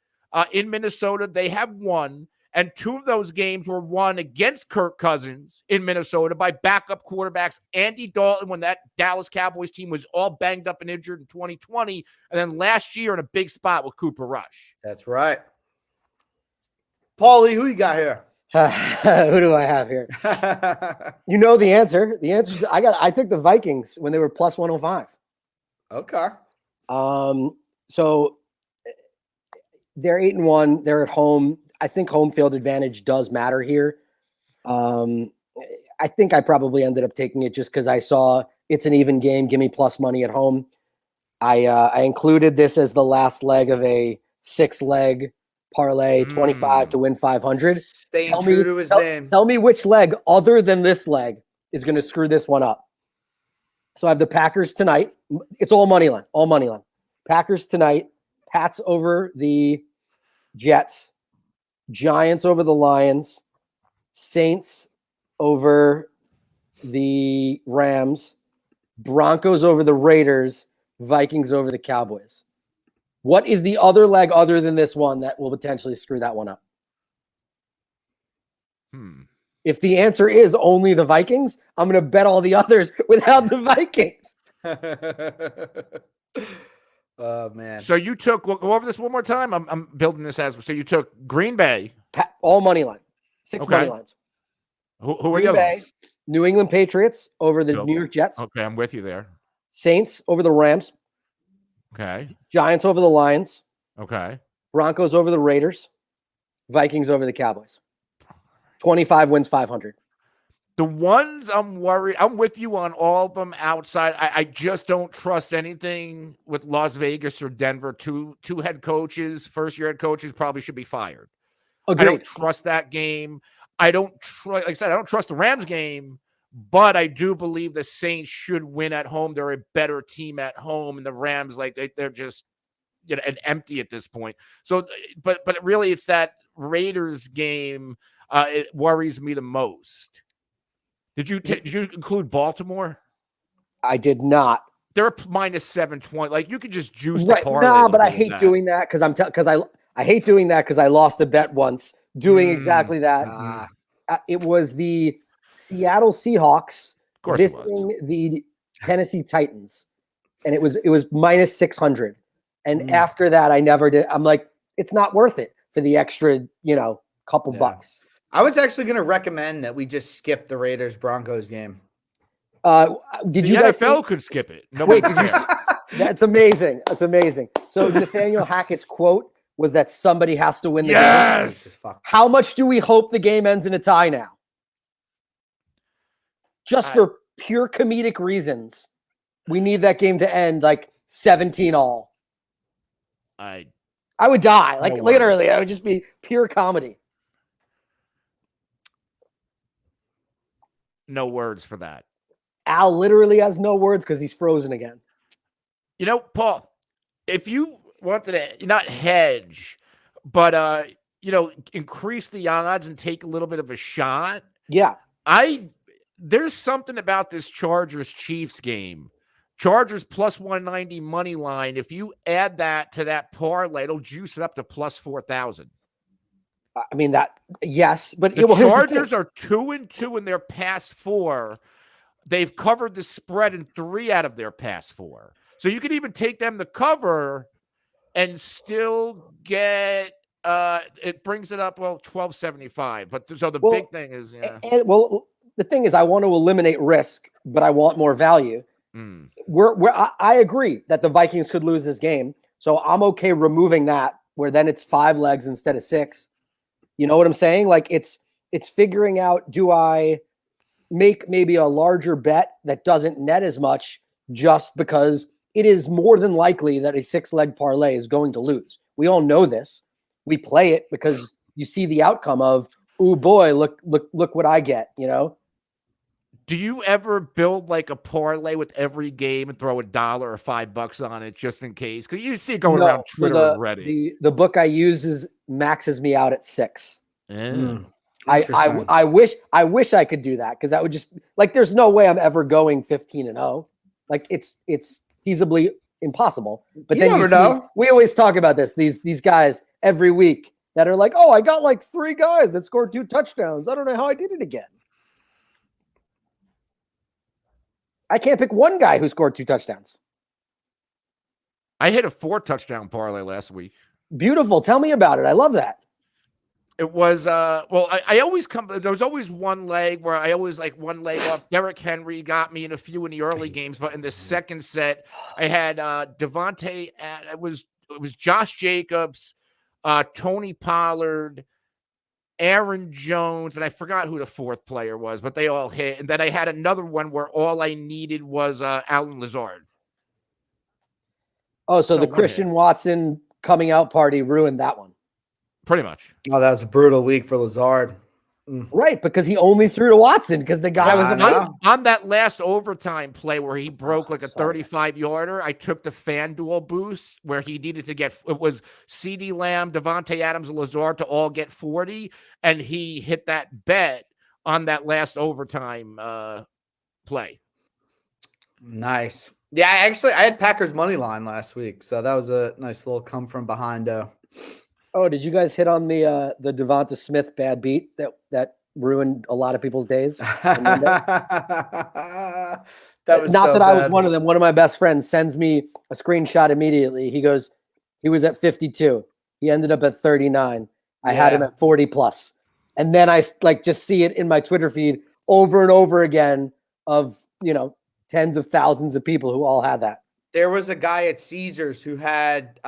in Minnesota, they have won. And 2 of those games were won against Kirk Cousins in Minnesota by backup quarterbacks Andy Dalton, when that Dallas Cowboys team was all banged up and injured in 2020. And then last year in a big spot with Cooper Rush. That's right. Pauly, who you got here? Who do I have here? You know the answer. The answer is I took the Vikings when they were +105. Okay. So they're 8-1. They're at home. I think home field advantage does matter here. I think I probably ended up taking it just because I saw it's an even game. Give me plus money at home. I included this as the last leg of a 6-leg parlay, 25 to win 500. Staying true to his name. Tell me which leg other than this leg is going to screw this one up. So I have the Packers tonight. It's all money line. All money line. Packers tonight. Pats over the Jets. Giants over the Lions. Saints over the Rams. Broncos over the Raiders. Vikings over the Cowboys. What is the other leg other than this one that will potentially screw that one up? If the answer is only the Vikings, I'm going to bet all the others without the Vikings. Oh, man. So you took, we'll go over this one more time. I'm building this as, so you took Green Bay. All money line. 6 money lines. Who are Green you? Bay, New England Patriots over the New York Jets. Okay, I'm with you there. Saints over the Rams. Okay. Giants over the Lions. Okay. Broncos over the Raiders. Vikings over the Cowboys. 25 wins 500. The ones I'm worried, I'm with you on all of them outside. I just don't trust anything with Las Vegas or Denver. Two head coaches, first-year head coaches probably should be fired. Agreed. I don't trust that game. I don't trust, like I said, I don't trust the Rams game, but I do believe the Saints should win at home. They're a better team at home, and the Rams, like they're just an empty at this point. So, but really, it's that Raiders game. It worries me the most. Did you include Baltimore? I did not. They're minus 720. Like you could just juice right. the parlay. No, but I hate doing that because I hate doing that because I lost a bet once doing exactly that. It was the Seattle Seahawks visiting the Tennessee Titans, and it was minus 600. And after that, I never did. I'm like, it's not worth it for the extra, couple bucks. I was actually going to recommend that we just skip the Raiders Broncos game. Did you guys? NFL could skip it. Wait, did you see? That's amazing. That's amazing. So Nathaniel Hackett's quote was that somebody has to win the game. Yes. How much do we hope the game ends in a tie now? Just for pure comedic reasons, we need that game to end like 17-all. I would die. Like literally, I would just be pure comedy. No words for that. Al literally has no words because he's frozen again. Paul, if you wanted to not hedge, but increase the odds and take a little bit of a shot. Yeah. There's something about this Chargers-Chiefs game. Chargers plus 190 money line. If you add that to that parlay, it'll juice it up to plus 4,000. I mean yes, but the Chargers are 2-2 in their past 4. They've covered the spread in 3 out of their past 4. So you could even take them to cover and still get it brings it up 1275. But so the big thing is the thing is I want to eliminate risk, but I want more value. I agree that the Vikings could lose this game. So I'm okay removing that where then it's 5 legs instead of 6. You know what I'm saying? Like it's figuring out, do I make maybe a larger bet that doesn't net as much just because it is more than likely that a 6-leg parlay is going to lose. We all know this. We play it because you see the outcome of, ooh boy, look what I get, Do you ever build like a parlay with every game and throw $1 or $5 on it just in case? Because you see it going around Twitter already. The book I use maxes me out at 6. I wish I could do that because that would just like there's no way I'm ever going 15-0. Like it's feasibly impossible. But you never know. We always talk about this. These guys every week that are like, oh, I got like 3 guys that scored 2 touchdowns. I don't know how I did it again. I can't pick one guy who scored 2 touchdowns. I hit a 4-touchdown parlay last week. Beautiful. Tell me about it. I love that. It was I always there was always one leg where I always like one leg off. Derrick Henry got me in a few in the early games, but in the second set I had Devontae. It was Josh Jacobs, Tony Pollard, Aaron Jones, and I forgot who the 4th player was, but they all hit. And then I had another one where all I needed was Allen Lazard. Oh, so the Christian Watson coming out party ruined that one. Pretty much. Oh, that was a brutal week for Lazard. Right, because he only threw to Watson because the guy was on that last overtime play where he broke like a 35-yarder. I took the FanDuel boost where he needed to get it was CeeDee Lamb, Devontae Adams, and Lazard to all get 40, and he hit that bet on that last overtime play. Nice. Yeah, I had Packers money line last week, so that was a nice little come from behind. Oh, did you guys hit on the Devonta Smith bad beat that ruined a lot of people's days? That was not so that bad. I was one of them. One of my best friends sends me a screenshot immediately. He goes, he was at 52. He ended up at 39. I had him at 40 plus. And then I just see it in my Twitter feed over and over again of, tens of thousands of people who all had that. There was a guy at Caesars who had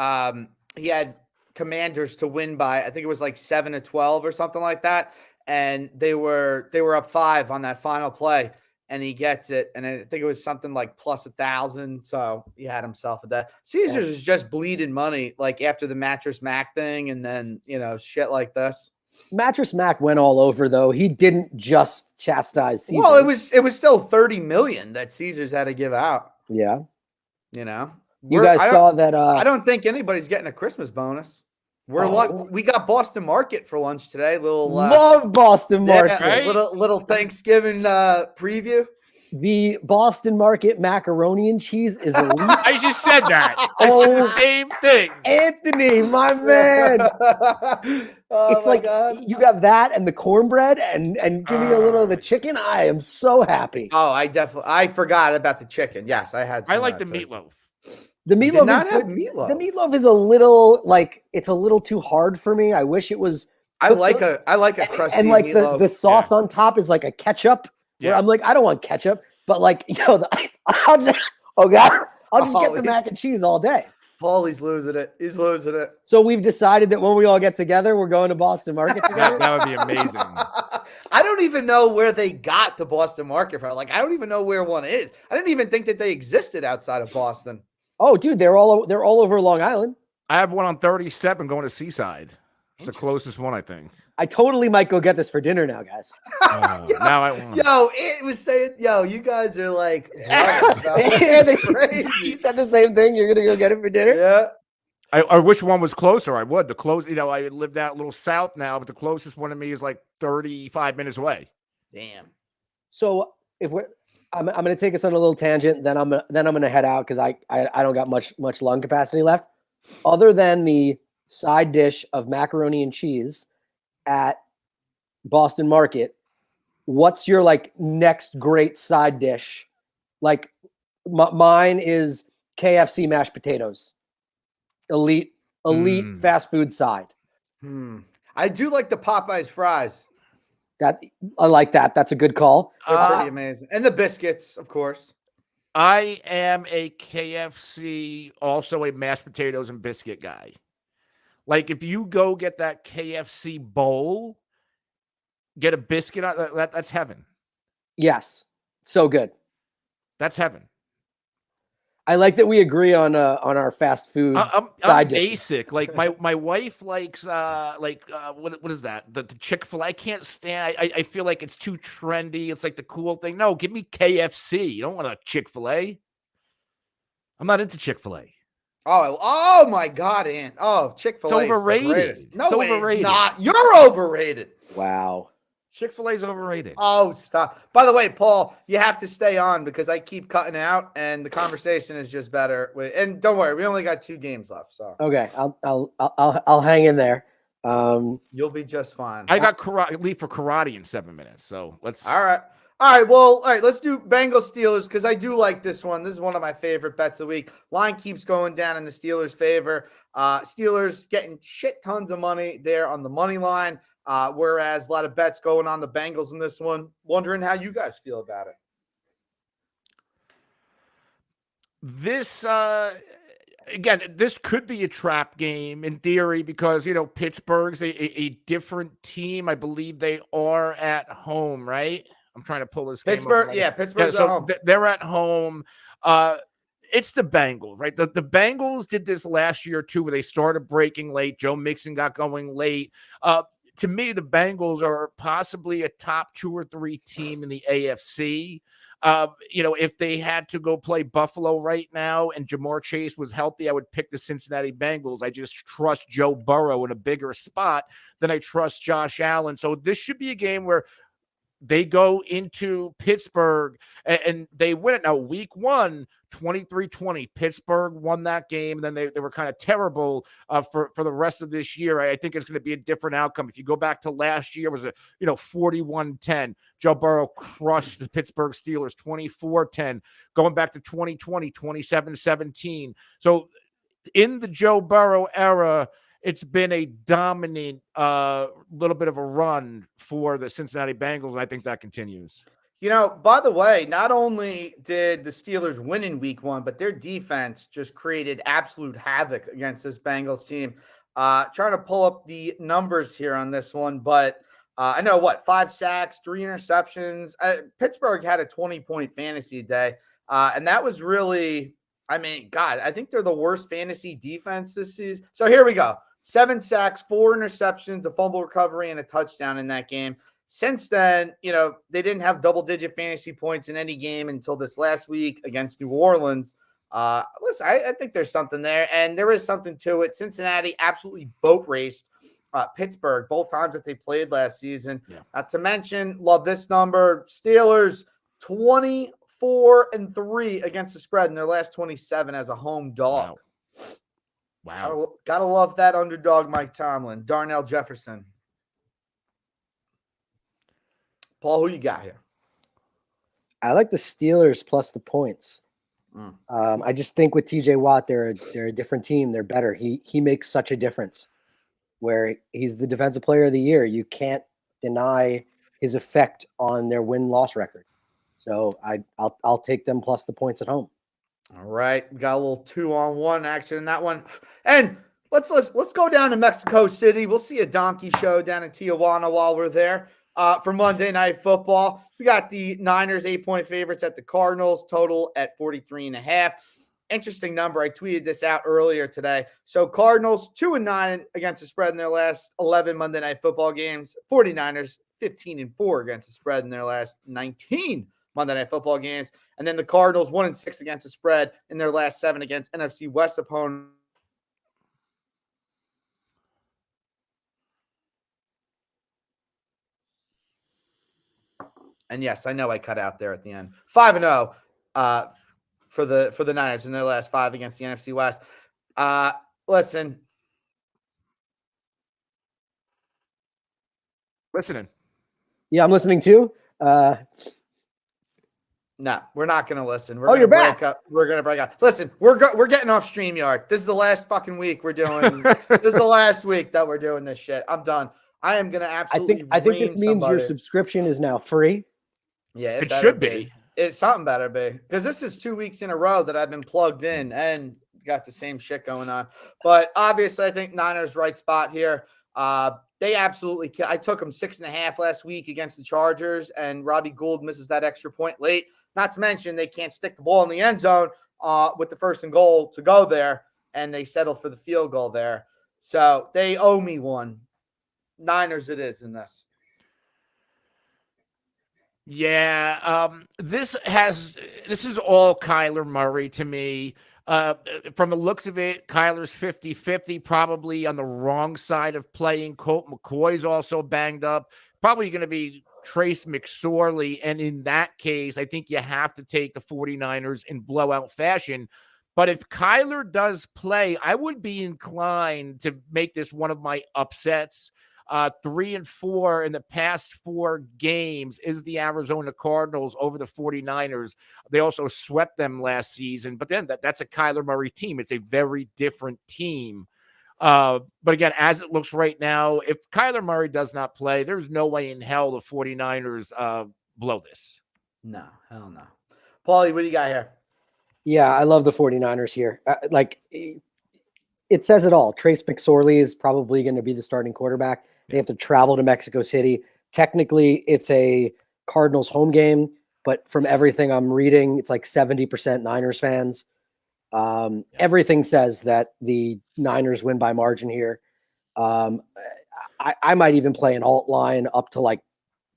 he had Commanders to win by, I think it was like 7-12 or something like that, and they were up 5 on that final play, and he gets it, and I think it was something like plus 1,000. So he had himself a day. Caesars is just bleeding money, like after the Mattress Mac thing, and then shit like this. Mattress Mac went all over though. He didn't just chastise Caesars. Well, it was still $30 million that Caesars had to give out. Yeah, you guys saw that. I don't think anybody's getting a Christmas bonus. We got Boston Market for lunch today. Love Boston Market. Right? Little Thanksgiving preview. The Boston Market macaroni and cheese is elite. I just said that. I said the same thing. Anthony, my man. It's like you have that and the cornbread and give me a little of the chicken. I am so happy. Oh, I forgot about the chicken. Yes, I had. I like the meatloaf. The meatloaf did not have meatloaf. The meatloaf is a little it's a little too hard for me. I wish it was. I like a crusty and like meatloaf. the sauce on top is like a ketchup. Where I'm like, I don't want ketchup, but like I'll just get the mac and cheese all day. Paulie's losing it. He's losing it. So we've decided that when we all get together, we're going to Boston Market together. That would be amazing. I don't even know where they got the Boston Market from. Like, I don't even know where one is. I didn't even think that they existed outside of Boston. Oh, dude, they're all over Long Island. I have one on 37 going to Seaside. It's the closest one, I think. I totally might go get this for dinner now, guys. Now I want. It was saying, you guys are like, crazy. You said the same thing. You're gonna go get it for dinner. Yeah. I wish one was closer. I would. I lived out a little south now, but the closest one to me is like 35 minutes away. Damn. So if I'm gonna take us on a little tangent, then I'm gonna head out because I don't got much lung capacity left, other than the side dish of macaroni and cheese at Boston Market. What's your next great side dish? Like mine is KFC mashed potatoes. Elite fast food side. I do like the Popeyes fries. I like that. That's a good call. They're pretty amazing. And the biscuits, of course. I am a KFC, also a mashed potatoes and biscuit guy. Like, if you go get that KFC bowl, get a biscuit on that's heaven. Yes, so good. That's heaven. I like that we agree on our fast food side dishes. Basic. Like my wife likes what is that? The Chick-fil-A. I can't stand. I feel like it's too trendy. It's like the cool thing. No, give me KFC. You don't want a Chick-fil-A. I'm not into Chick-fil-A. Oh my God, Ant. Oh, Chick-fil-A. It's overrated. No, it's not. You're overrated. Wow. Chick-fil-A is overrated. Oh, stop. By the way, Paul, you have to stay on because I keep cutting out and the conversation is just better. And don't worry, we only got 2 games left. So okay, I'll hang in there. You'll be just fine. I got leave for karate in 7 minutes. So let's. All right. All right. Let's do Bengals Steelers because I do like this one. This is one of my favorite bets of the week. Line keeps going down in the Steelers' favor. Steelers getting shit tons of money there on the money line. Whereas a lot of bets going on the Bengals in this one. Wondering how you guys feel about it. This again, this could be a trap game in theory because Pittsburgh's a different team. I believe they are at home, right? I'm trying to pull this game Pittsburgh, up. yeah, Pittsburgh's at home. They're at home. It's the Bengals, right? The Bengals did this last year too, where they started breaking late. Joe Mixon got going late. To me, the Bengals are possibly a top 2 or 3 team in the AFC. If they had to go play Buffalo right now and Jamar Chase was healthy, I would pick the Cincinnati Bengals. I just trust Joe Burrow in a bigger spot than I trust Josh Allen. So this should be a game where they go into Pittsburgh and they win it. Now, week 1, 23-20. Pittsburgh won that game. And then they were kind of terrible for the rest of this year. I think it's going to be a different outcome. If you go back to last year, it was 41-10. Joe Burrow crushed the Pittsburgh Steelers 24-10. Going back to 2020, 27-17. So in the Joe Burrow era, it's been a dominant little bit of a run for the Cincinnati Bengals, and I think that continues. By the way, not only did the Steelers win in week 1, but their defense just created absolute havoc against this Bengals team. Trying to pull up the numbers here on this one, but I know 5 sacks, 3 interceptions. Pittsburgh had a 20-point fantasy day, and that was really, I think they're the worst fantasy defense this season. So here we go. 7 sacks, 4 interceptions, a fumble recovery, and a touchdown in that game. Since then, they didn't have double-digit fantasy points in any game until this last week against New Orleans. Listen, I think there's something there, and there is something to it. Cincinnati absolutely boat raced Pittsburgh both times that they played last season. Yeah. Not to mention, love this number, Steelers 24 4-3 against the spread in their last 27 as a home dog. Wow. Gotta love that underdog, Mike Tomlin. Darnell Jefferson. Paul, who you got here? I like the Steelers plus the points. I just think with TJ Watt, they're a different team. They're better. He makes such a difference. Where he's the defensive player of the year, you can't deny his effect on their win-loss record. So I'll take them plus the points at home. All right, we got a little 2-on-1 action in that one, and let's go down to Mexico City. We'll see a donkey show down in Tijuana while we're there for Monday Night Football. We got the Niners 8-point favorites at the Cardinals, total at 43.5. Interesting number. I tweeted this out earlier today. So Cardinals 2-9 against the spread in their last 11 Monday Night Football games. 49ers 15-4 against the spread in their last 19 Monday Night Football games. And then the Cardinals 1-6 against the spread in their last 7 against NFC West opponents. And yes, I know I cut out there at the end. 5-0 for the Niners in their last 5 against the NFC West. Listen. Listening. Yeah, I'm listening too. No, we're not going to listen. You're back. We're going to break up. Listen, we're getting off StreamYard. This is the last fucking week we're doing. This is the last week that we're doing this shit. I'm done. I am going to absolutely I think this means your subscription is now free. Yeah, it should be. It's something better be, because this is 2 weeks in a row that I've been plugged in and got the same shit going on. But obviously, I think Niners right spot here. They absolutely I took them 6.5 last week against the Chargers, and Robbie Gould misses that extra point late. Not to mention they can't stick the ball in the end zone with the 1st and goal to go there, and they settle for the field goal there. So they owe me one. Niners it is in this. Yeah, this is all Kyler Murray to me. From the looks of it, Kyler's 50-50, probably on the wrong side of playing. Colt McCoy's also banged up. Probably going to be Trace McSorley. And in that case, I think you have to take the 49ers in blowout fashion. But if Kyler does play, I would be inclined to make this one of my upsets. 3-4 in the past 4 games is the Arizona Cardinals over the 49ers. They also swept them last season, but then that's a Kyler Murray team. It's a very different team. But again, as it looks right now, if Kyler Murray does not play, there's no way in hell the 49ers blow this. No, hell no. Paulie, what do you got here? Yeah, I love the 49ers here. It says it all. Trace McSorley is probably going to be the starting quarterback. They have to travel to Mexico City. Technically, it's a Cardinals home game, but from everything I'm reading, it's like 70% Niners fans. Everything says that the Niners win by margin here. I might even play an alt line up to like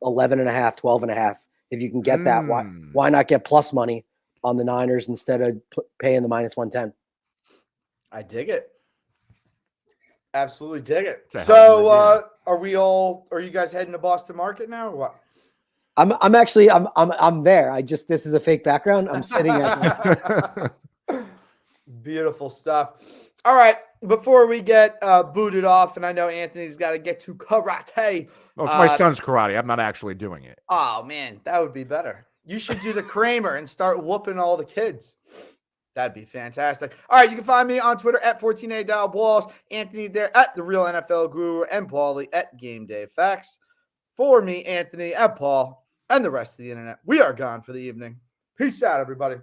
11.5, 12.5. If you can get that, why not get plus money on the Niners instead of paying the -110? I dig it. Absolutely dig it. So, are you guys heading to Boston Market now or what? I'm actually there. This is a fake background. I'm sitting at Beautiful stuff. All right. Before we get booted off, and I know Anthony's got to get to karate. Well, it's my son's karate. I'm not actually doing it. Oh man, that would be better. You should do the Kramer and start whooping all the kids. That'd be fantastic. All right, you can find me on Twitter at 14A.Walsh, Anthony there at The Real NFL Guru, and Paulie at Game Day Facts. For me, Anthony, and Paul, and the rest of the internet, we are gone for the evening. Peace out, everybody.